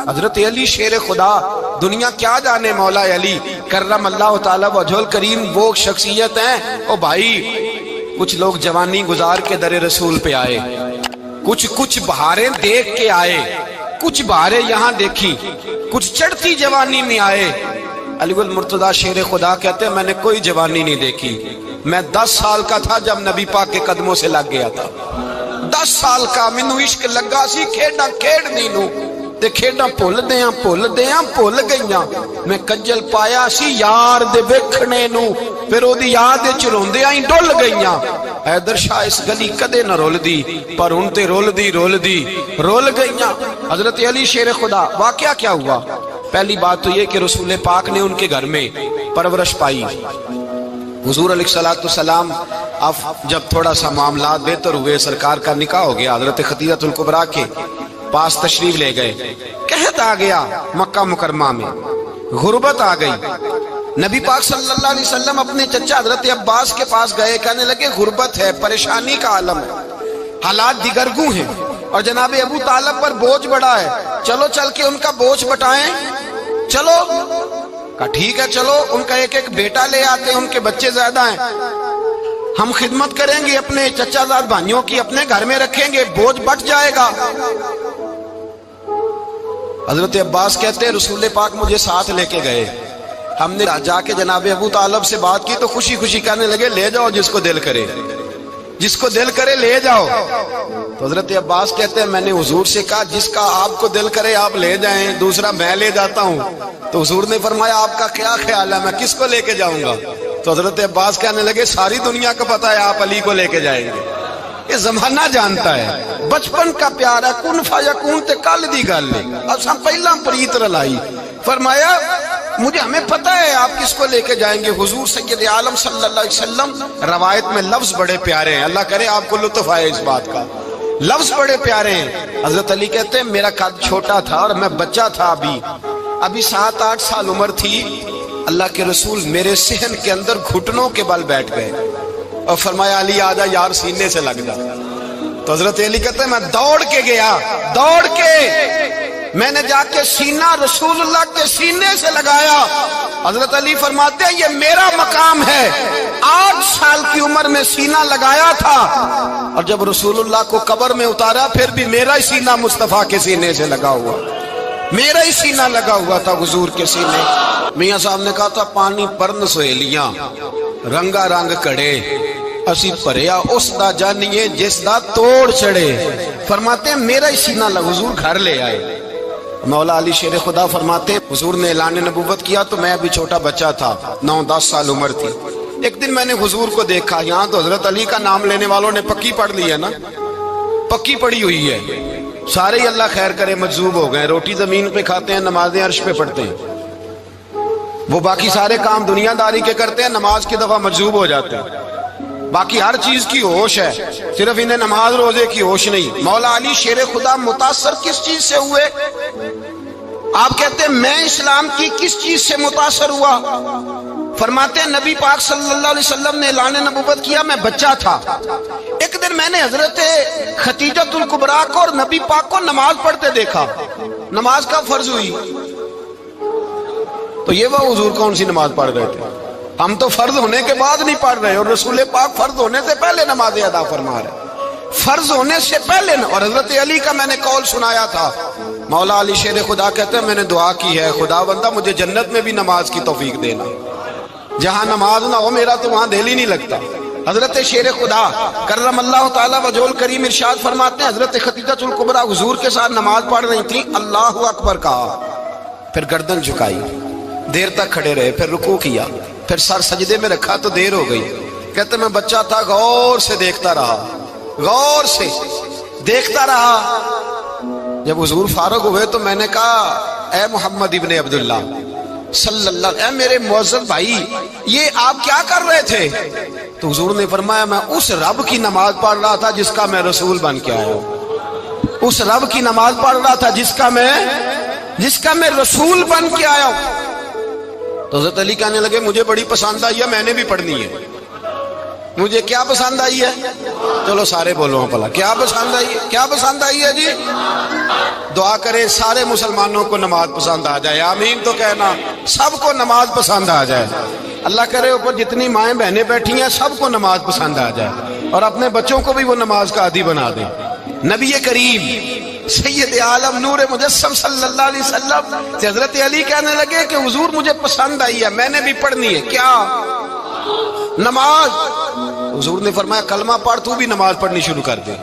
حضرت علی شیر خدا، دنیا کیا جانے مولا علی کرم اللہ تعالی وجہل کریم، وہ شخصیت ہیں۔ او بھائی کچھ لوگ جوانی گزار کے در رسول پہ آئے، کچھ بہاریں دیکھ کے آئے، کچھ بہاریں یہاں دیکھی، کچھ چڑھتی جوانی میں آئے۔ علی المرتضیٰ شیر خدا کہتے ہیں میں نے کوئی جوانی نہیں دیکھی، میں 10 سال کا تھا جب نبی پاک کے قدموں سے لگ گیا تھا، 10 سال کا مینوں عشق لگا سی، کھیڈاں کھیڈنی نو تے کھیڈاں بھول گئیاں، میں کجل پایا سی یار دے ویکھنے نو، پھر او دی یاد وچ روندیاں ہی ڈل گئیاں۔ حیدر شاہ اس گلی کدے نہ رول دی، پر ہن تے رول گئیاں۔ حضرت علی شیر خدا، واقعہ کیا ہوا؟ پہلی بات تو یہ کہ رسول پاک نے ان کے گھر میں پرورش پائی۔ حضور علیہ السلام اب جب تھوڑا سا معاملات بہتر ہوئے، سرکار کا نکاح ہو گیا، حضرت خدیجہ الکبریٰ کے پاس تشریف لے گئے۔ قحط آ گیا مکہ مکرمہ میں، غربت آ گئی۔ نبی پاک صلی اللہ علیہ وسلم اپنے چچا حضرت عباس کے پاس گئے، کہنے لگے غربت ہے، پریشانی کا عالم ہے، حالات دیگرگوں ہیں، اور جناب ابو طالب پر بوجھ بڑا ہے، چلو چل کے ان کا بوجھ بٹائیں۔ چلو کہا ٹھیک ہے، چلو ان کا ایک بیٹا لے آتے ہیں، ان کے بچے زیادہ ہیں، ہم خدمت کریں گے اپنے چچا زاد بھائیوں کی، اپنے گھر میں رکھیں گے، بوجھ بٹ جائے گا۔ حضرت عباس کہتے ہیں رسول پاک مجھے ساتھ لے کے گئے، ہم نے جا کے جناب ابو طالب سے بات کی تو خوشی خوشی کہنے لگے لے جاؤ جس کو دل کرے لے جاؤ۔ تو حضرت عباس کہتے ہیں میں نے حضور سے کہا جس کا آپ کو دل کرے آپ لے جائیں، دوسرا میں لے جاتا ہوں۔ تو حضور نے فرمایا آپ کا کیا خیال ہے، میں کس کو لے کے جاؤں گا؟ تو حضرت عباس کہنے لگے ساری دنیا کو پتا ہے آپ علی کو لے کے جائیں گے، یہ زمانہ جانتا ہے، بچپن کا پیار ہے، کن فیکون تے کل دی گل ہے، اب ہم پہلا پریت رلائی۔ فرمایا ہمیں پتہ ہے آپ کس کو لے کے جائیں گے، حضور سید عالم صلی اللہ علیہ وسلم۔ روایت میں لفظ بڑے پیارے ہیں، اللہ کرے آپ کو لطف آئے اس بات کا، لفظ بڑے پیارے ہیں۔ حضرت علی کہتے ہیں میرا قد چھوٹا تھا اور میں بچہ تھا، ابھی 7-8 سال عمر تھی، اللہ کے رسول میرے صحن کے اندر گھٹنوں کے بل بیٹھ گئے اور فرمایا علی آجا یار سینے سے لگ جا۔ تو حضرت علی کہتے ہیں میں دوڑ کے گیا، میں نے جا کے سینہ رسول اللہ کے سینے سے لگایا۔ حضرت علی فرماتے ہیں یہ میرا مقام ہے، 8 سال کی عمر میں سینہ لگایا تھا، اور جب رسول اللہ کو قبر میں اتارا پھر بھی میرا ہی سینہ مصطفیٰ کے سینے سے لگا ہوا، میرا ہی سینہ لگا ہوا تھا حضور کے سینے۔ میاں صاحب نے کہا تھا پانی پرن سہیلیاں رنگا رنگ کڑے، اسی پریا اس دا جانیے جس دا توڑ چڑے۔ فرماتے ہیں میرا ہی سینہ لگا، حضور گھر لے آئے۔ مولا علی شیر خدا فرماتے ہیں حضور نے اعلان نبوت کیا تو میں ابھی چھوٹا بچہ تھا، 9-10 سال عمر تھی۔ ایک دن میں نے حضور کو دیکھا، یہاں تو حضرت علی کا نام لینے والوں نے پکی پڑھ لی ہے نا، پکی پڑھی ہوئی ہے، سارے ہی اللہ خیر کرے مجذوب ہو گئے، روٹی زمین پہ کھاتے ہیں، نمازیں عرش پہ پڑھتے ہیں، وہ باقی سارے کام دنیا داری کے کرتے ہیں، نماز کی دفعہ مجذوب ہو جاتے ہیں، باقی ہر چیز کی ہوش ہے، صرف انہیں نماز روزے کی ہوش نہیں۔ مولا علی شیر خدا متاثر کس چیز سے ہوئے؟ آپ کہتے ہیں میں اسلام کی کس چیز سے متاثر ہوا؟ فرماتے ہیں نبی پاک صلی اللہ علیہ وسلم نے اعلان نبوت کیا، میں بچہ تھا، ایک دن میں نے حضرت خدیجہ الکبریٰ کو اور نبی پاک کو نماز پڑھتے دیکھا، نماز کا فرض ہوئی، تو یہ وہ حضور کون سی نماز پڑھ رہے تھے؟ ہم تو فرض ہونے کے بعد نہیں پڑھ رہے، اور رسول پاک فرض ہونے سے پہلے نماز ادا فرما رہے، فرض ہونے سے پہلے۔ اور حضرت علی کا میں نے قول سنایا تھا، مولا علی شیر خدا کہتے ہیں میں نے دعا کی ہے خدا بندہ مجھے جنت میں بھی نماز کی توفیق دینا، جہاں نماز نہ ہو میرا تو وہاں دل ہی نہیں لگتا۔ حضرت شیر خدا کرم اللہ تعالیٰ وجہل کریم ارشاد فرماتے ہیں حضرت خدیجہ الکبریٰ حضور کے ساتھ نماز پڑھ رہی تھی، اللہ اکبر کہا، پھر گردن جھکائی، دیر تک کھڑے رہے، پھر رکوع کیا، پھر سر سجدے میں رکھا تو دیر ہو گئی۔ کہتے میں بچہ تھا، غور سے دیکھتا رہا، جب حضور فارغ ہوئے تو میں نے کہا اے محمد ابن عبداللہ صلی اللہ علیہ، اے میرے معزز بھائی یہ آپ کیا کر رہے تھے؟ تو حضور نے فرمایا میں اس رب کی نماز پڑھ رہا تھا جس کا میں رسول بن کے آیا ہوں، اس رب کی نماز پڑھ رہا تھا جس کا میں رسول بن کے آیا ہوں۔ تو حضرت علی کہنے لگے مجھے بڑی پسند آئی ہے، میں نے بھی پڑھنی ہے۔ مجھے کیا پسند آئی ہے؟ چلو سارے بولو پلا کیا پسند آئی ہے؟ کیا پسند آئی ہے جی؟ دعا کرے سارے مسلمانوں کو نماز پسند آ جائے، آمین تو کہنا، سب کو نماز پسند آ جائے۔ اللہ کرے اوپر جتنی مائیں بہنیں بیٹھی ہیں سب کو نماز پسند آ جائے، اور اپنے بچوں کو بھی وہ نماز کا عادی بنا دے۔ نبی کریم سید عالم نور مجسم صلی اللہ علیہ وسلم سے حضرت علی کہنے لگے کہ حضور مجھے پسند آئی ہے، میں نے بھی پڑھنی ہے۔ کیا؟ نماز۔ حضور نے فرمایا کلمہ پڑھ، تو بھی نماز پڑھنی شروع کر دے۔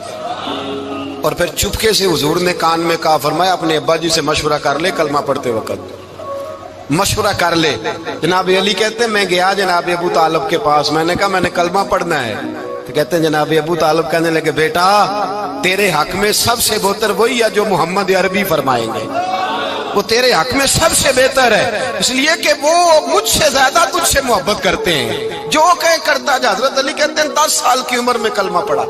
اور پھر چپکے سے حضور نے کان میں کہا، فرمایا اپنے ابا جی سے مشورہ کر لے کلمہ پڑھتے وقت، مشورہ کر لے۔ جناب علی کہتے ہیں میں گیا جناب ابو طالب کے پاس، میں نے کہا میں نے کلمہ پڑھنا ہے، تو کہتے ہیں جناب ابو طالب کہنے لگے بیٹا تیرے حق میں سب سے بہتر وہی ہے جو محمد عربی فرمائیں گے، وہ تیرے حق میں سب سے بہتر ہے، اس لیے کہ وہ مجھ سے زیادہ تجھ سے محبت کرتے ہیں، جو کہے کرتا جا۔ حضرت علی کہتے ہیں 10 سال کی عمر میں کلمہ پڑھا۔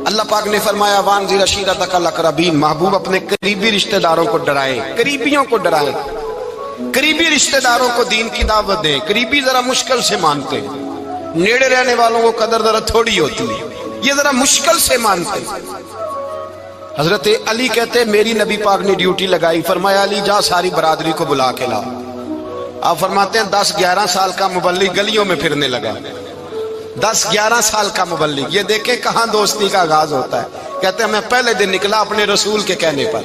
اللہ پاک نے فرمایا وانذر عشیرتک الاقربین، محبوب اپنے قریبی رشتہ داروں کو ڈرائے، قریبیوں کو ڈرائے، قریبی رشتہ داروں کو دین کی دعوت دیں۔ قریبی ذرا مشکل سے مانتے ہیں، نیڑے رہنے والوں کو قدر ذرا تھوڑی ہوتی ہے، یہ ذرا مشکل سے مانتے ہیں۔ حضرت علی کہتے ہیں میری نبی پاک نے ڈیوٹی لگائی، فرمایا علی جا ساری برادری کو بلا کے لا۔ آپ فرماتے ہیں 10-11 سال کا مبلغ گلیوں میں پھرنے لگا، 10-11 سال کا مبلغ۔ یہ دیکھیں کہاں دوستی کا آغاز ہوتا ہے۔ کہتے ہیں میں پہلے دن نکلا اپنے رسول کے کہنے پر،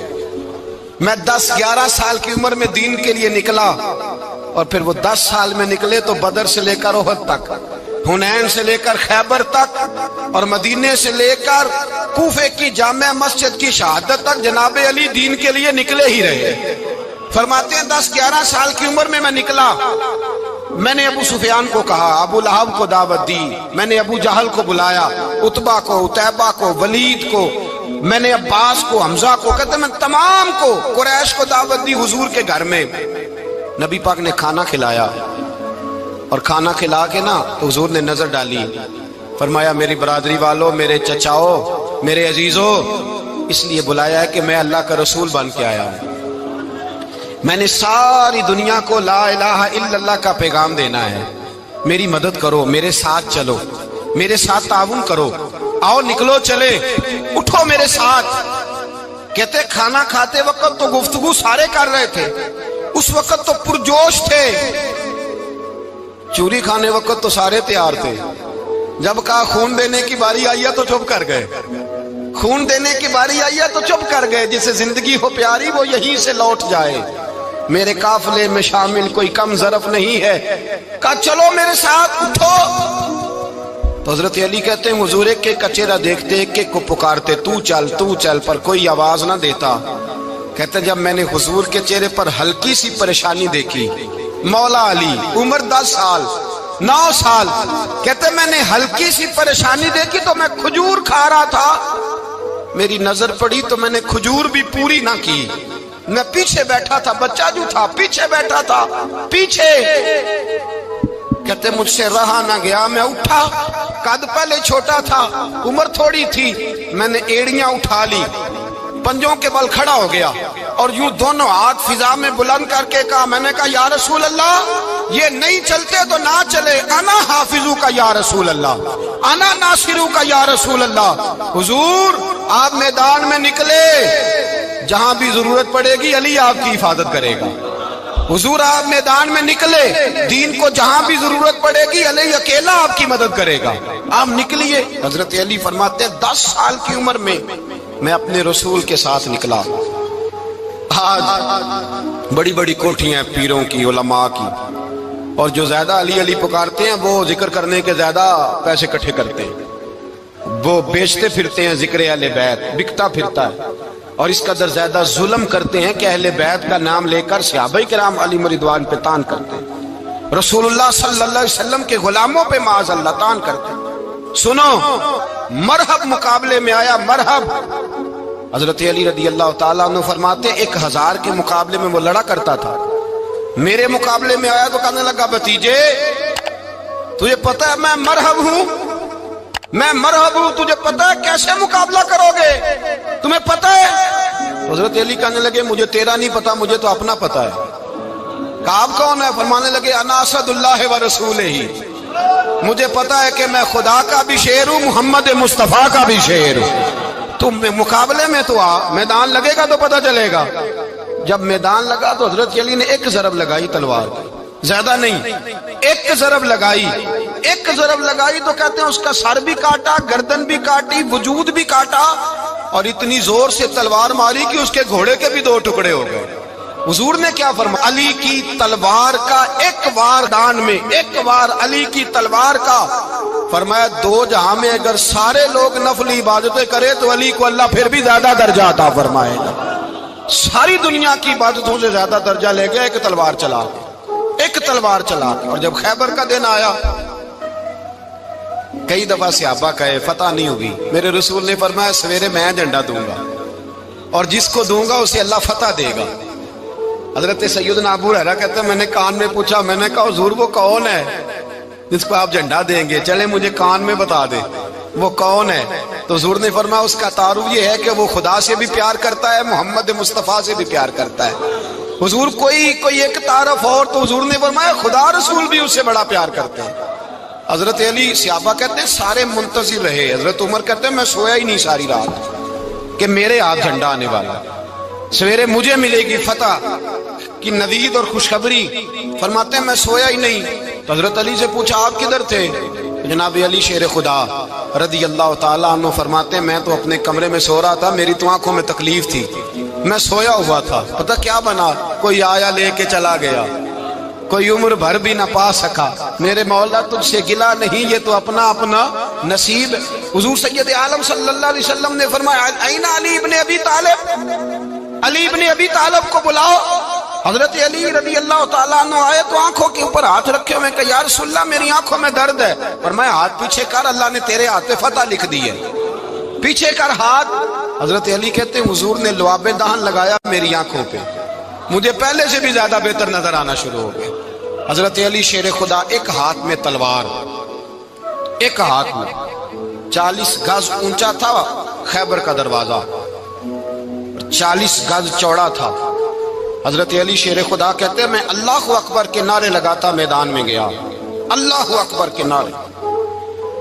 میں 10-11 سال کی عمر میں دین کے لیے نکلا، اور پھر وہ 10 سال میں نکلے تو بدر سے لے کر احد تک، حنین سے لے کر خیبر تک، اور مدینے سے لے کر کوفے کی جامع مسجد کی شہادت تک جناب علی دین کے لیے نکلے ہی رہے۔ فرماتے ہیں 10-11 سال کی عمر میں نکلا، میں نے ابو سفیان کو کہا، ابو لہب کو دعوت دی، میں نے ابو جہل کو بلایا، عتبہ کو، عتیبہ کو، ولید کو، میں نے عباس کو، حمزہ کو، کہتے میں تمام کو، قریش کو دعوت دی حضور کے گھر میں۔ نبی پاک نے کھانا کھلایا، اور کھانا کھلا کے نا تو حضور نے نظر ڈالی، فرمایا میری برادری والوں، میرے چچاؤ، میرے عزیزوں، اس لیے بلایا ہے کہ میں اللہ کا رسول بن کے آیا ہوں، میں نے ساری دنیا کو لا الہ الا اللہ کا پیغام دینا ہے، میری مدد کرو، میرے ساتھ چلو، میرے ساتھ تعاون کرو، آؤ نکلو چلے، اٹھو میرے ساتھ۔ کہتے کھانا کھاتے وقت تو گفتگو سارے کر رہے تھے، اس وقت تو پرجوش تھے، چوری کھانے وقت تو سارے تیار تھے، جب کہا خون دینے کی باری آئی ہے تو چپ کر گئے، خون دینے کی باری آئی ہے تو چپ کر گئے، جسے زندگی ہو پیاری وہ یہیں سے لوٹ جائے، میرے قافلے میں شامل کوئی کم ظرف نہیں ہے، کہا چلو میرے ساتھ اٹھو۔ تو حضرت علی کہتے ہیں حضور ایک کے چہرہ دیکھتے ایک ایک کو پکارتے، تو چل، پر کوئی آواز نہ دیتا۔ کہتے ہیں جب میں نے حضور کے چہرے پر ہلکی سی پریشانی دیکھی، مولا علی عمر 10 سال 9 سال، کہتے میں نے ہلکی سی پریشانی دیکھی تو میں کھجور کھا رہا تھا، میری نظر پڑی تو میں نے کھجور بھی پوری نہ کی، میں پیچھے بیٹھا تھا، بچہ جو تھا پیچھے بیٹھا تھا، پیچھے۔ کہتے مجھ سے رہا نہ گیا، میں اٹھا، قد پہلے چھوٹا تھا، عمر تھوڑی تھی، میں نے ایڑیاں اٹھا لی، پنجوں کے بل کھڑا ہو گیا، اور یوں دونوں ہاتھ فضا میں بلند کر کے کہا، میں نے کہا یا رسول اللہ یہ نہیں چلتے تو نہ چلے، انا حافظو کا یا رسول اللہ، انا ناصرو کا یا رسول اللہ۔ حضور آپ میدان میں نکلے، جہاں بھی ضرورت پڑے گی علی آپ کی حفاظت کرے گا، حضور آپ میدان میں نکلے، دین کو جہاں بھی ضرورت پڑے گی علی اکیلا آپ کی مدد کرے گا، آپ نکلیے۔ حضرت علی فرماتے 10 سال کی عمر میں میں اپنے رسول کے ساتھ نکلا۔ آج بڑی بڑی کوٹھیاں پیروں کی، علماء کی، اور جو زیادہ علی علی پکارتے ہیں وہ ذکر کرنے کے زیادہ پیسے اکٹھے کرتے ہیں، وہ بیچتے پھرتے ہیں ذکر اہل بیت، بکتا پھرتا ہے، اور اس قدر زیادہ ظلم کرتے ہیں کہ اہل بیت کا نام لے کر صحابہ کرام علی رضوان پہ تان کرتے ہیں، رسول اللہ صلی اللہ علیہ وسلم کے غلاموں پہ معاذ اللہ تان کرتے ہیں۔ سنو مرحب مقابلے میں آیا، مرحب۔ حضرت علی رضی اللہ تعالیٰ عنہ فرماتے 1000 کے مقابلے میں وہ لڑا کرتا تھا، میرے مقابلے میں آیا تو کہنے لگا بھتیجے تجھے پتہ ہے میں مرحب ہوں، میں مرحب ہوں، تجھے پتہ ہے کیسے مقابلہ کرو گے، تمہیں پتہ ہے؟ تو حضرت علی کہنے لگے مجھے تیرا نہیں پتا، مجھے تو اپنا پتا ہے۔ کعب کون ہے؟ فرمانے لگے انا اسد اللہ و رسولہ، مجھے پتا ہے کہ میں خدا کا بھی شیر ہوں، محمد مصطفیٰ کا بھی شیر ہوں۔ تم مقابلے میں تو آ، میدان لگے گا تو پتہ چلے گا۔ جب میدان لگا تو حضرت علی نے ایک ضرب لگائی تلوار کی، زیادہ نہیں، ایک ضرب لگائی۔ ایک ضرب لگائی تو کہتے ہیں اس کا سر بھی کاٹا، گردن بھی کاٹی، وجود بھی کاٹا، اور اتنی زور سے تلوار ماری کہ اس کے گھوڑے کے بھی 2 ٹکڑے ہو گئے۔ حضور نے کیا فرمایا؟ علی کی تلوار کا ایک وار دان میں، ایک وار علی کی تلوار کا، فرمایا 2 جہاں میں اگر سارے لوگ نفلی عبادتیں کرے تو علی کو اللہ پھر بھی زیادہ درجہ عطا فرمائے گا۔ ساری دنیا کی عبادتوں سے زیادہ درجہ لے گیا ایک تلوار چلا کے، ایک تلوار چلا کے۔ اور جب خیبر کا دن آیا، کئی دفعہ صحابہ کہے فتح نہیں ہوگی، میرے رسول نے فرمایا سویرے میں جھنڈا دوں گا، اور جس کو دوں گا اسے اللہ فتح دے گا۔ حضرت سیدنا ابو ہریرہ کہتے ہیں میں نے کان میں پوچھا، میں نے کہا حضور وہ کون ہے جس کو آپ جھنڈا دیں گے؟ چلے مجھے کان میں بتا دے وہ کون ہے۔ تو حضور نے فرمایا اس کا تعارف یہ ہے کہ وہ خدا سے بھی پیار کرتا ہے، محمد مصطفیٰ سے بھی پیار کرتا ہے۔ حضور کوئی ایک تعارف اور، تو حضور نے فرمایا خدا رسول بھی اس سے بڑا پیار کرتے ہیں۔ حضرت علی، صحابہ کہتے ہیں سارے منتظر رہے۔ حضرت عمر کہتے ہیں میں سویا ہی نہیں ساری رات کہ میرے ہاتھ جھنڈا آنے والا، سویرے مجھے ملے گی فتح کی نوید اور خوشخبری۔ فرماتے ہیں میں سویا ہی نہیں۔ تو حضرت علی سے پوچھا آپ کدھر تھے؟ جناب علی شیر خدا رضی اللہ تعالیٰ عنہ فرماتے ہیں میں تو اپنے کمرے میں سو رہا تھا، میری تو آنکھوں میں تکلیف تھی، میں سویا ہوا تھا، پتہ کیا بنا؟ کوئی آیا لے کے چلا گیا، کوئی عمر بھر بھی نہ پا سکا۔ میرے مولا تجھ سے گلا نہیں، یہ تو اپنا اپنا نصیب۔ حضور سید عالم صلی اللہ علیہ وسلم نے فرمایا این علی ابن ابی طالب، علی ابن ابی طالب کو بلاؤ۔ حضرت علی رضی اللہ تعالیٰ عنہ آئے تو آنکھوں کے اوپر ہاتھ رکھے ہوئے کہ یا رسول اللہ میری آنکھوں میں درد ہے۔ فرمایا ہاتھ پیچھے کر، اللہ نے تیرے ہاتھ پہ فتح لکھ دی ہے، پیچھے کر ہاتھ۔ حضرت علی کہتے ہیں حضور نے لعاب دہن لگایا میری آنکھوں پہ، مجھے پہلے سے بھی زیادہ بہتر نظر آنا شروع ہو گیا۔ حضرت علی شیر خدا، ایک ہاتھ میں تلوار، ایک ہاتھ میں 40 گز اونچا تھا خیبر کا دروازہ، 40 گز چوڑا تھا۔ حضرت علی شیر خدا کہتے ہیں میں اللہ اکبر کے نعرے لگاتا میدان میں گیا، اللہ اکبر کے نعرے۔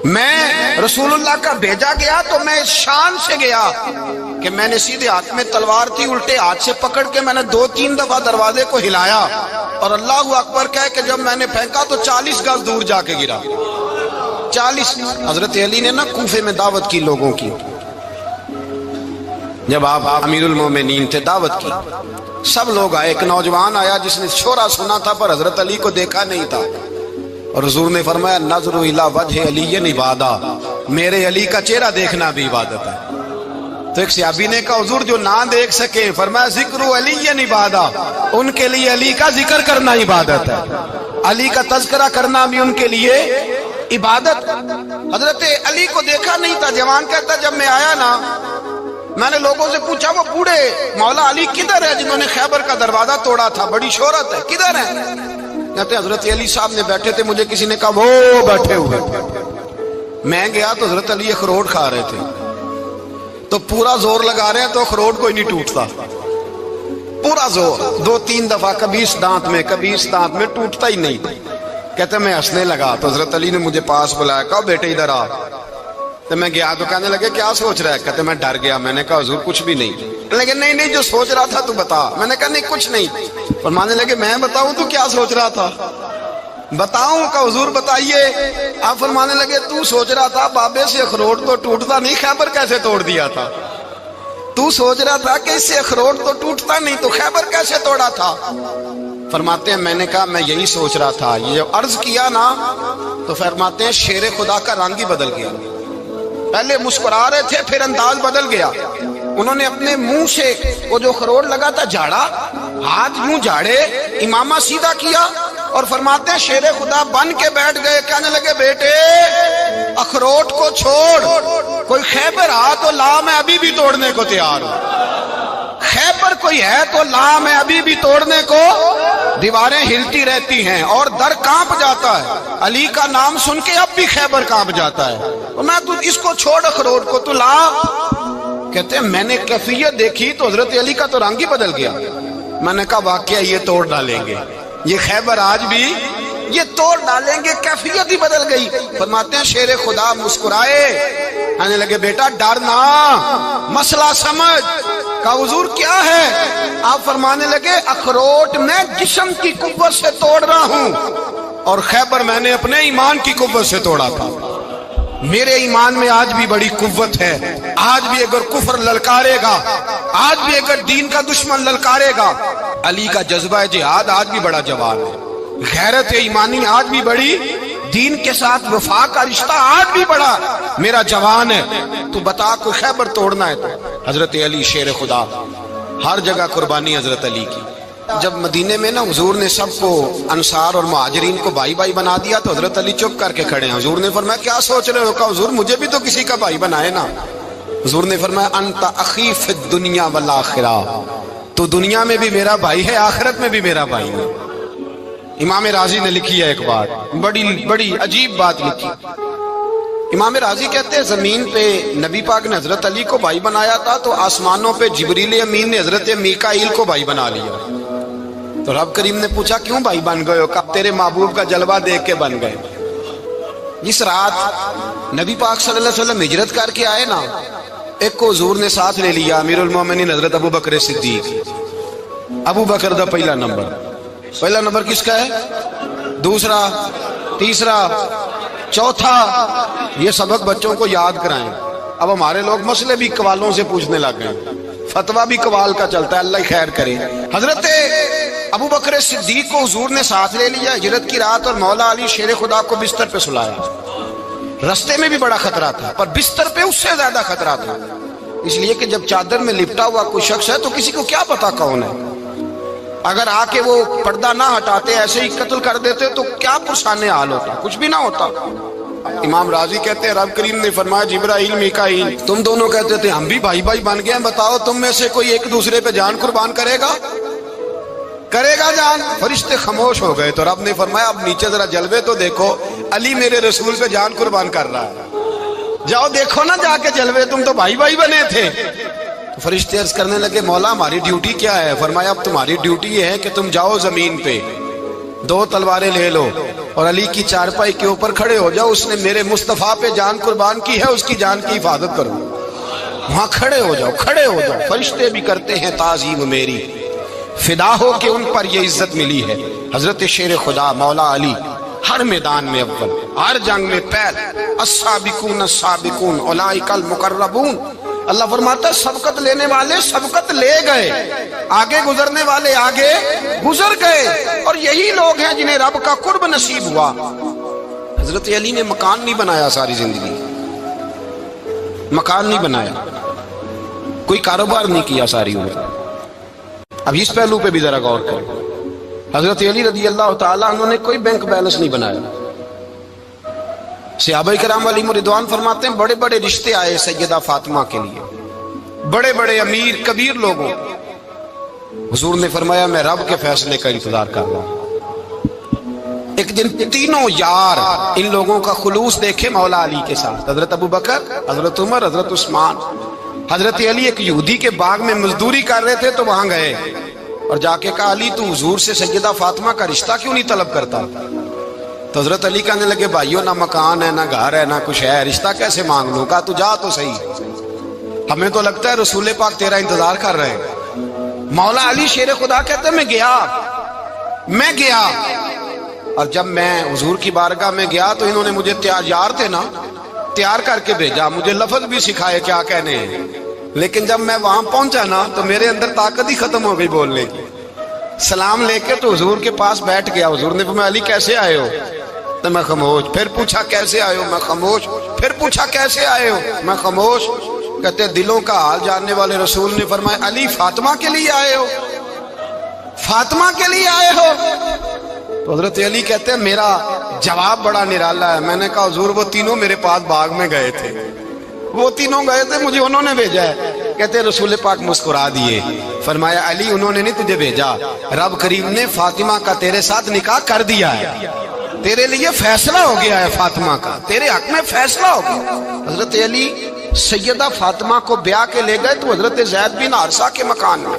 میں رسول اللہ کا بھیجا گیا تو میں اس شان سے گیا کہ میں نے سیدھے ہاتھ میں تلوار تھی، الٹے ہاتھ سے پکڑ کے میں نے 2-3 دفعہ دروازے کو ہلایا اور اللہ اکبر کہہ کہ جب میں نے پھینکا تو 40 گز دور جا کے گرا، 40۔ حضرت علی نے نا کوفے میں دعوت کی لوگوں کی، جب آپ امیر المومنین تھے، دعوت کی، سب لوگ آئے۔ ایک نوجوان آیا جس نے شورا سنا تھا پر حضرت علی کو دیکھا نہیں تھا، اور حضور نے فرمایا نظر الی وجہ علی عبادہ، میرے علی کا چہرہ دیکھنا بھی عبادت ہے۔ تو ایک صحابی نے کہا حضور جو نہ دیکھ سکے، فرمایا ذکر علی عبادہ، ان کے لیے علی کا ذکر کرنا عبادت ہے، علی کا تذکرہ کرنا بھی ان کے لیے عبادت۔ حضرت علی کو دیکھا نہیں تھا۔ جوان کہتا جب میں آیا نا، میں نے لوگوں سے پوچھا وہ بوڑھے مولا علی کدھر ہے جنہوں نے خیبر کا دروازہ توڑا تھا، بڑی شہرت ہے، کدھر ہے؟ کہتے حضرت علی صاحب نے بیٹھے تھے، مجھے کسی نے کہا وہ بیٹھے ہوئے۔ میں گیا تو حضرت علی اخروٹ کھا رہے تھے، تو پورا زور لگا رہے ہیں تو اخروٹ کوئی نہیں ٹوٹتا، پورا زور 2-3 دفعہ، کبھی اس دانت میں کبھی اس دانت میں، ٹوٹتا ہی نہیں۔ کہتے میں ہنسنے لگا تو حضرت علی نے مجھے پاس بلایا، کہا بیٹے ادھر آ۔ تو میں گیا تو کہنے لگے کیا سوچ رہا ہے؟ کہتے میں ڈر گیا۔ میں نے کہا حضور کچھ بھی نہیں۔ لیکن نہیں جو سوچ رہا تھا تو بتا۔ میں نے کہا نہیں کچھ نہیں۔ فرمانے لگے میں بتاؤں تو کیا سوچ رہا تھا؟ بتاؤں؟ کہ حضور بتائیے۔ آپ فرمانے لگے تو سوچ رہا تھا بابے سے اخروٹ تو ٹوٹتا نہیں، خیبر کیسے توڑ دیا تھا؟ تو سوچ رہا تھا کہ اس سے اخروٹ تو ٹوٹتا نہیں تو خیبر کیسے توڑا تھا؟ فرماتے ہیں میں نے کہا میں یہی سوچ رہا تھا۔ یہ عرض کیا نا تو فرماتے ہیں شیر خدا کا رنگ ہی بدل گیا، پہلے مسکرا رہے تھے پھر انداز بدل گیا۔ انہوں نے اپنے منہ سے وہ جو خروٹ لگا تھا جھاڑا، ہاتھ یوں جھاڑے، امامہ سیدھا کیا، اور فرماتے ہیں شیر خدا بن کے بیٹھ گئے۔ کہنے لگے بیٹے اخروٹ کو چھوڑ، کوئی خیبر آ تو لا، میں ابھی بھی توڑنے کو تیار ہوں۔ خیبر کوئی ہے تو لا، میں ابھی بھی توڑنے کو۔ دیواریں ہلتی رہتی ہیں اور در کانپ جاتا ہے، علی کا نام سن کے اب بھی خیبر کانپ جاتا ہے۔ میں تو اس کو چھوڑ اخروٹ کو تو لا۔ کہتے ہیں میں نے کیفیت دیکھی تو حضرت علی کا تو رنگ ہی بدل گیا۔ میں نے کہا واقعہ یہ توڑ ڈالیں گے، یہ خیبر آج بھی یہ توڑ ڈالیں گے، کیفیت ہی بدل گئی۔ فرماتے ہیں شیر خدا مسکرائے، کہنے لگے بیٹا ڈرنا، مسئلہ سمجھ۔ کہا حضور کیا ہے؟ آپ فرمانے لگے اخروٹ میں جسم کی قوت سے توڑ رہا ہوں، اور خیبر میں نے اپنے ایمان کی قوت سے توڑا تھا۔ میرے ایمان میں آج بھی بڑی قوت ہے، آج بھی اگر کفر للکارے گا، آج بھی اگر دین کا دشمن للکارے گا، علی کا جذبہ جہاد آج بھی بڑا جوان ہے، غیرت ایمانی آج بھی بڑی، دین کے ساتھ وفا کا رشتہ آج بھی بڑا میرا جوان ہے۔ تو بتا کوئی خیبر توڑنا ہے تو حضرت علی شیر خدا، ہر جگہ قربانی حضرت علی کی۔ جب مدینے میں نا حضور نے سب کو انصار اور مہاجرین کو بھائی بھائی بنا دیا تو حضرت علی چپ کر کے کھڑے ہیں۔ حضور نے فرمایا کیا سوچ رہے ہو؟ کہا حضور مجھے بھی تو کسی کا بھائی بنائے نا۔ حضور نے فرمایا انت اخی فی الدنیا والآخرہ، تو دنیا میں بھی میرا بھائی ہے، آخرت میں بھی میرا بھائی ہے۔ امام راضی نے لکھی ہے ایک بات، بڑی عجیب بات لکھی۔ امام راضی کہتے ہیں زمین پہ نبی پاک نے حضرت علی کو بھائی بنایا تھا تو آسمانوں پہ جبریل امین نے حضرت میکائیل کو بھائی بنا لیا۔ تو رب کریم نے پوچھا کیوں بھائی بن گئے ہو؟ کہا تیرے محبوب کا جلوہ دیکھ کے بن گئے۔ جس رات نبی پاک صلی اللہ علیہ وسلم ہجرت کر کے آئے نا، ایک کو حضور نے ساتھ لے لیا، امیر المومنین حضرت ابو بکر صدیق۔ ابو بکر دا پہلا نمبر کس کا ہے؟ دوسرا، تیسرا، چوتھا۔ یہ سبق بچوں کو یاد کرائیں۔ اب ہمارے لوگ مسئلے بھی قوالوں سے پوچھنے لگ گئے، فتویٰ بھی قوال کا چلتا ہے، اللہ خیر کرے۔ حضرت ابو بکر صدیق کو حضور نے ساتھ لے لیا ہجرت کی رات، اور مولا علی شیر خدا کو بستر پہ سلایا۔ رستے میں بھی بڑا خطرہ تھا، پر بستر پہ اس سے زیادہ خطرہ تھا، اس لیے کہ جب چادر میں لپٹا ہوا کوئی شخص ہے تو کسی کو کیا پتا کون ہے، اگر آ کے وہ پردہ نہ ہٹاتے ایسے ہی قتل کر دیتے تو کیا پرسانے حال ہوتا، کچھ بھی نہ ہوتا۔ امام راضی کہتے ہیں رب کریم نے فرمایا جبرائیل میکائیل تم دونوں کہتے تھے ہم بھی بھائی بھائی بن گئے ہیں، بتاؤ تم میں سے کوئی ایک دوسرے پہ جان قربان کرے گا جان؟ فرشتے خاموش ہو گئے۔ تو رب نے فرمایا اب نیچے ذرا جلوے تو دیکھو، علی میرے رسول پہ جان قربان کر رہا ہے، جاؤ دیکھو نا جا کے جلوے، تم تو بھائی بھائی بنے تھے۔ تو فرشتے عرض کرنے لگے مولا ہماری ڈیوٹی کیا ہے؟ فرمایا اب تمہاری ڈیوٹی یہ ہے کہ تم جاؤ زمین پہ، 2 تلواریں لے لو اور علی کی چارپائی کے اوپر کھڑے ہو جاؤ، اس نے میرے مصطفیٰ پہ جان قربان کی ہے، اس کی جان کی حفاظت کرو۔ وہاں کھڑے ہو جاؤ۔ فرشتے بھی کرتے ہیں تعظیم میری، فدا ہو کہ ان پر یہ عزت ملی ہے۔ حضرت شیر خدا مولا علی ہر میدان میں اول، ہر جنگ میں پہل، السابقون السابقون اولئک المقربون۔ اللہ فرماتا ہے سبقت لینے والے سبقت لے گئے، آگے گزرنے والے آگے گزر گئے، اور یہی لوگ ہیں جنہیں رب کا قرب نصیب ہوا۔ حضرت علی نے مکان نہیں بنایا، ساری زندگی مکان نہیں بنایا، کوئی کاروبار نہیں کیا ساری عمر۔ اب اس پہلو پہ بھی ذرا غور کریں، حضرت علی رضی اللہ تعالیٰ عنہ نے کوئی بینک بیلنس نہیں بنایا۔ صحابہ کرام علیہم رضوان فرماتے ہیں بڑے بڑے رشتے آئے سیدہ فاطمہ کے لیے، بڑے بڑے امیر کبیر لوگوں، حضور نے فرمایا میں رب کے فیصلے کا انتظار کر رہا ہوں۔ ایک دن تینوں یار ان لوگوں کا خلوص دیکھے مولا علی کے ساتھ، حضرت ابو بکر، حضرت عمر، حضرت عثمان۔ حضرت علی ایک یہودی کے باغ میں مزدوری کر رہے تھے تو وہاں گئے اور جا کے کہا علی تو حضور سے سیدہ فاطمہ کا رشتہ کیوں نہیں طلب کرتا؟ تو حضرت علی کہنے لگے بھائیو نہ مکان ہے، نہ گھر ہے، نہ کچھ ہے، رشتہ کیسے مانگ لوں؟ کہا تو جا تو صحیح، ہمیں تو لگتا ہے رسول پاک تیرا انتظار کر رہے ہیں۔ مولا علی شیر خدا کہتے ہیں میں گیا، اور جب میں حضور کی بارگاہ میں گیا تو انہوں نے مجھے یار تھے نا، تیار کر کے بھیجا، مجھے لفظ بھی سکھائے کیا کہنے ہیں، لیکن جب میں وہاں پہنچا نا تو میرے اندر طاقت ہی ختم ہو گئی بولنے کی۔ سلام لے کے تو حضور کے پاس بیٹھ گیا، حضور نے فرمایا علی کیسے آئے ہو؟ تو میں خاموش، پھر پوچھا کیسے آئے ہو؟ میں خاموش، پھر پوچھا کیسے آئے ہو؟ میں خاموش۔ کہتے دلوں کا حال جاننے والے رسول نے فرمایا علی فاطمہ کے لیے آئے ہو؟ فاطمہ کے لیے آئے ہو؟ تو حضرت علی کہتے ہیں میرا جواب بڑا نرالا ہے۔ میں نے کہا حضور وہ تینوں میرے پاس باغ میں گئے تھے، وہ تینوں گئے تھے، مجھے انہوں نے بھیجا ہے۔ کہتے رسول پاک مسکرا دیے، فرمایا علی انہوں نے نہیں تجھے بھیجا، رب کریم نے فاطمہ کا تیرے ساتھ نکاح کر دیا ہے، تیرے لیے فیصلہ ہو گیا ہے، فاطمہ کا تیرے حق میں فیصلہ ہو گیا۔ حضرت علی سیدہ فاطمہ کو بیاہ کے لے گئے تو حضرت زید بن حارثہ کے مکان میں،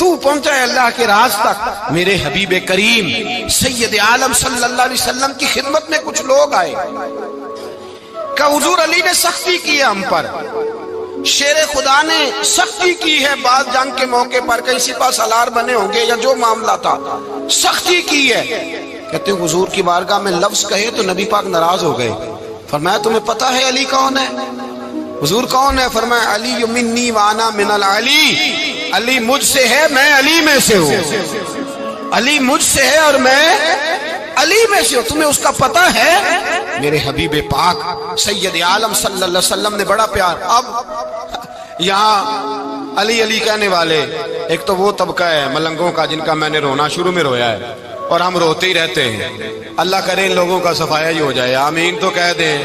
تو پہنچا ہے اللہ کے راز تک۔ میرے حبیب کریم سید عالم صلی اللہ علیہ وسلم کی خدمت میں کچھ لوگ آئے کہ حضور علی نے سختی کی ہے ہم پر، شیر خدا نے سختی کی ہے، بعض جنگ کے موقع پر کہیں سپاہ سالار بنے ہوں گے یا جو معاملہ تھا، سختی کی ہے۔ کہتے ہیں حضور کی بارگاہ میں لفظ کہے تو نبی پاک ناراض ہو گئے۔ فرمایا تمہیں پتہ ہے علی کون ہے؟ حضور کون ہے؟ فرمایا علی منی وانا من العلی، علی مجھ سے ہے میں علی میں سے ہوں، علی مجھ سے ہے اور میں علی میں سے ہوں، تمہیں اس کا پتہ ہے؟ میرے حبیب پاک سید عالم صلی اللہ علیہ وسلم نے بڑا پیار۔ اب یہاں علی علی کہنے والے ایک تو وہ طبقہ ہے ملنگوں کا جن کا میں نے رونا شروع میں رویا ہے اور ہم روتے ہی رہتے ہیں، اللہ کرے ان لوگوں کا صفایا ہی ہو جائے، آمین تو کہہ دیں۔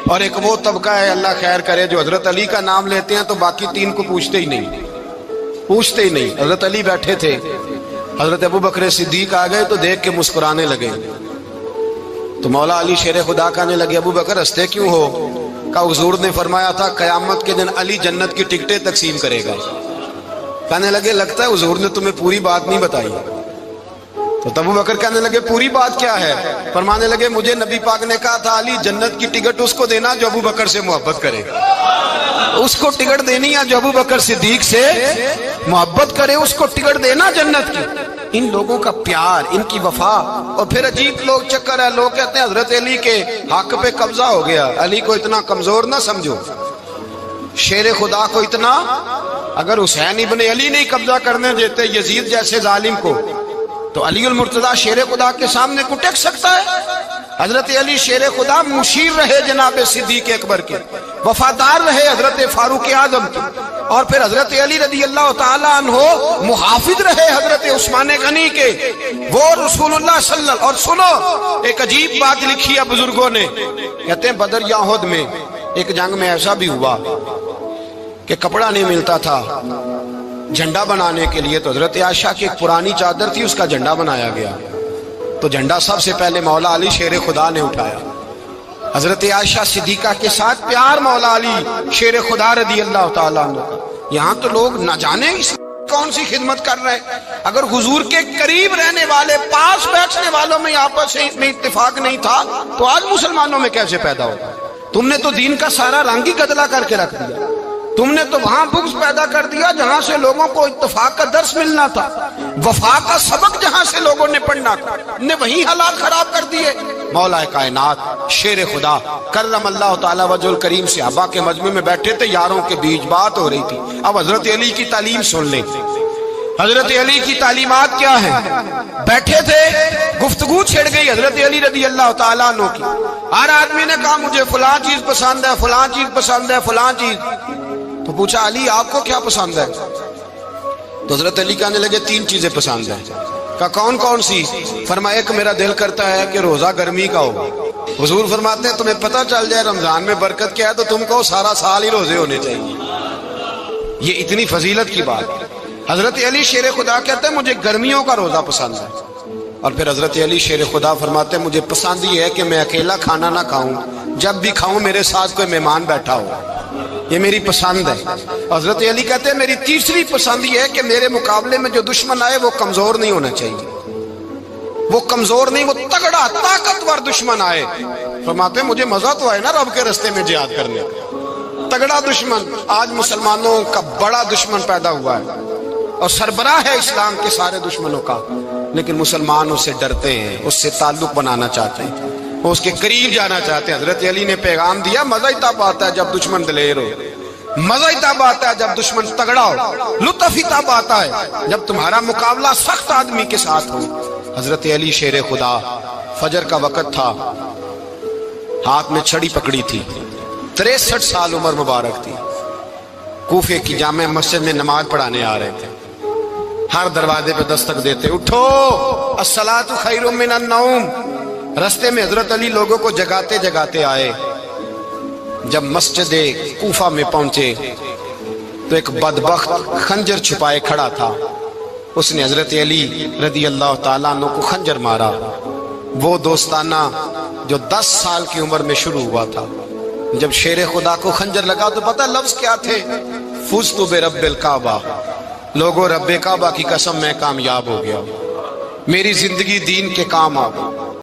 اور ایک وہ طبقہ ہے اللہ خیر کرے جو حضرت علی کا نام لیتے ہیں تو باقی تین کو پوچھتے ہی نہیں، پوچھتے ہی نہیں۔ حضرت علی بیٹھے تھے، حضرت ابو بکر صدیق آ گئے تو دیکھ کے مسکرانے لگے، تو مولا علی شیر خدا کہنے لگے ابو بکر ہنستے کیوں ہو؟ کہ حضور نے فرمایا تھا قیامت کے دن علی جنت کی ٹکٹیں تقسیم کرے گا۔ کہنے لگے لگتا ہے حضور نے تمہیں پوری بات نہیں بتائی۔ تو ابو بکر کہنے لگے پوری بات کیا ہے؟ فرمانے لگے مجھے نبی پاک نے کہا تھا علی جنت کی ٹکٹ اس کو دینا جو ابو بکر سے محبت کرے، اس کو ٹکٹ دینی ہے جو ابو بکر صدیق سے محبت کرے، اس کو ٹکٹ دینا جنت کی۔ ان لوگوں کا پیار، ان کی وفا۔ اور پھر عجیب لوگ چکر ہے، لوگ کہتے ہیں حضرت علی کے حق پہ قبضہ ہو گیا، علی کو اتنا کمزور نہ سمجھو، شیر خدا کو اتنا، اگر حسین ابن علی نہیں قبضہ کرنے دیتے یزید جیسے ظالم کو تو علی المرتضیٰ شیر خدا کے سامنے کو ٹک سکتا ہے؟ حضرت علی شیر خدا مشیر رہے جناب صدیق اکبر کے، وفادار رہے حضرت فاروق اعظم کے، اور پھر حضرت علی رضی اللہ تعالیٰ عنہ محافظ رہے حضرت عثمان غنی کے، وہ رسول اللہ صلی اللہ۔ اور سنو ایک عجیب بات لکھی ہے بزرگوں نے، کہتے ہیں بدر یا احد میں ایک جنگ میں ایسا بھی ہوا کہ کپڑا نہیں ملتا تھا جھنڈا بنانے کے لیے، تو حضرت عائشہ کی ایک پرانی چادر تھی، اس کا جھنڈا بنایا گیا، تو جھنڈا سب سے پہلے مولا علی شیر خدا نے اٹھایا۔ حضرت عائشہ صدیقہ کے ساتھ پیار مولا علی شیر خدا رضی اللہ تعالیٰ عنہ کا۔ یہاں تو لوگ نہ جانے اس کون سی خدمت کر رہے ہیں۔ اگر حضور کے قریب رہنے والے، پاس بیٹھنے والوں میں آپس میں اتفاق نہیں تھا تو آج مسلمانوں میں کیسے پیدا ہوگا؟ تم نے تو دین کا سارا رنگ ہی گدلا کر کے رکھ دیا، تم نے تو وہاں بغض پیدا کر دیا جہاں سے لوگوں کو اتفاق کا درس ملنا تھا، وفا کا سبق جہاں سے لوگوں نے پڑھنا تھا، نے وہی حالات خراب کر دیے۔ مولا کائنات شیر خدا کرم اللہ تعالی وجہ الکریم صحابہ کے مجمع میں بیٹھے تھے، یاروں کے بیچ بات ہو رہی تھی۔ اب حضرت علی کی تعلیم سن لیں، حضرت علی کی تعلیمات کیا ہیں؟ بیٹھے تھے، گفتگو چھڑ گئی حضرت علی رضی اللہ تعالیٰ عنہ کی۔ ہر آدمی نے کہا مجھے فلاں چیز پسند ہے، فلاں چیز پسند ہے، فلاں چیز۔ تو پوچھا علی آپ کو کیا پسند ہے؟ تو حضرت علی کہنے لگے تین چیزیں پسند ہیں۔ کہا کون کون سی؟ فرمایا ایک میرا دل کرتا ہے کہ روزہ گرمی کا ہو۔ حضور فرماتے ہیں تمہیں پتہ چل جائے رمضان میں برکت کیا ہے تو تم کو سارا سال ہی روزے ہونے چاہیے، یہ اتنی فضیلت کی بات۔ حضرت علی شیر خدا کہتے ہیں مجھے گرمیوں کا روزہ پسند ہے۔ اور پھر حضرت علی شیر خدا فرماتے ہیں مجھے پسند یہ ہے کہ میں اکیلا کھانا نہ کھاؤں، جب بھی کھاؤں میرے ساتھ کوئی مہمان بیٹھا ہو، یہ میری پسند ہے۔ حضرت علی کہتے ہیں میری تیسری پسند یہ ہے کہ میرے مقابلے میں جو دشمن آئے وہ کمزور نہیں ہونا چاہیے، وہ کمزور نہیں، وہ تگڑا طاقتور دشمن آئے۔ فرماتے ہیں مجھے مزہ تو آئے نا رب کے راستے میں جہاد کرنے کا، تگڑا دشمن۔ آج مسلمانوں کا بڑا دشمن پیدا ہوا ہے اور سربراہ ہے اسلام کے سارے دشمنوں کا، لیکن مسلمان اس سے ڈرتے ہیں، اس سے تعلق بنانا چاہتے ہیں، وہ اس کے قریب جانا چاہتے ہیں۔ حضرت علی نے پیغام دیا مزہ ہی تب آتا ہے جب دشمن دلیر ہو، مزہ ہی تب آتا ہے جب دشمن تگڑا ہو، لطف ہی تب آتا ہے جب تمہارا مقابلہ سخت آدمی کے ساتھ ہو۔ حضرت علی شیر خدا، فجر کا وقت تھا، ہاتھ میں چھڑی پکڑی تھی، 63 سال عمر مبارک تھی، کوفے کی جامع مسجد میں نماز پڑھانے آ رہے تھے۔ ہر دروازے پہ دستک دیتے اٹھو الصلاۃ خیر من النوم۔ رستے میں حضرت علی لوگوں کو جگاتے جگاتے آئے۔ جب مسجد کوفہ میں پہنچے تو ایک بدبخت خنجر چھپائے کھڑا تھا، اس نے حضرت علی رضی اللہ تعالیٰ عنہ کو خنجر مارا۔ وہ دوستانہ جو 10 سال کی عمر میں شروع ہوا تھا، جب شیر خدا کو خنجر لگا تو پتہ لفظ کیا تھے؟ فزت برب الکعبہ، لوگوں رب کعبہ کی قسم میں کامیاب ہو گیا، میری زندگی دین کے کام آ گئی۔